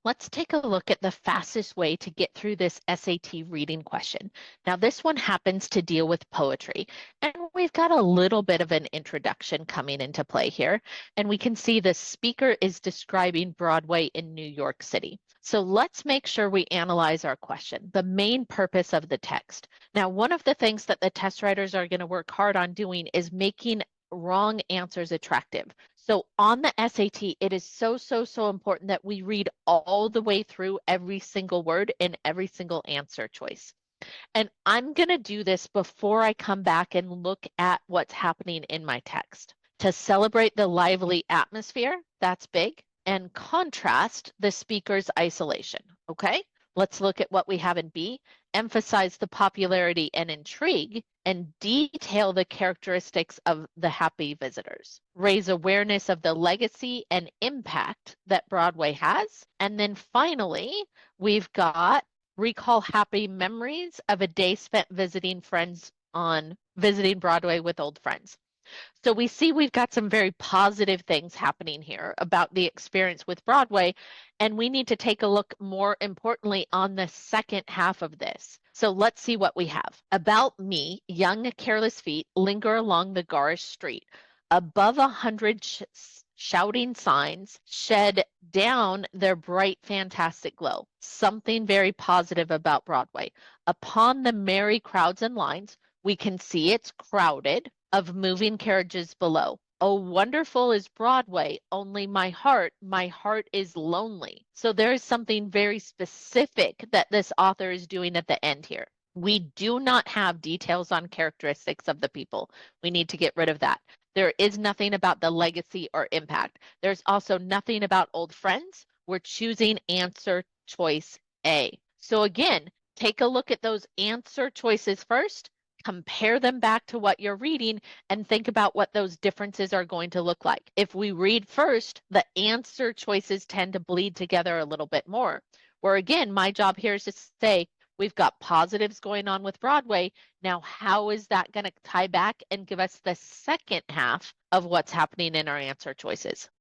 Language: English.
Let's take a look at the fastest way to get through this SAT reading question. Now, this one happens to deal with poetry, and we've got a little bit of an introduction coming into play here. And we can see the speaker is describing Broadway in New York City. So let's make sure we analyze our question, the main purpose of the text. Now, one of the things that the test writers are going to work hard on doing is making wrong answers attractive. So on the SAT, it is so important that we read all the way through every single word in every single answer choice. And I'm going to do this before I come back and look at what's happening in my text. To celebrate the lively atmosphere, that's big, and contrast the speaker's isolation. Okay? Let's look at what we have in B. Emphasize the popularity and intrigue, and detail the characteristics of the happy visitors. Raise awareness of the legacy and impact that Broadway has. And then finally, we've got recall happy memories of a day spent visiting Broadway with old friends. So we see we've got some very positive things happening here about the experience with Broadway, and we need to take a look more importantly on the second half of this. So let's see what we have. About me, young careless feet linger along the garish street. Above 100 shouting signs shed down their bright, fantastic glow. Something very positive about Broadway. Upon the merry crowds and lines, we can see it's crowded of moving carriages below. Oh, wonderful is Broadway, only my heart is lonely. So there is something very specific that this author is doing at the end here. We do not have details on characteristics of the people. We need to get rid of that. There is nothing about the legacy or impact. There's also nothing about old friends. We're choosing answer choice A. So again, take a look at those answer choices first, compare them back to what you're reading, and think about what those differences are going to look like. If we read first, the answer choices tend to bleed together a little bit more. Where again, my job here is to say, we've got positives going on with Broadway. Now, how is that going to tie back and give us the second half of what's happening in our answer choices?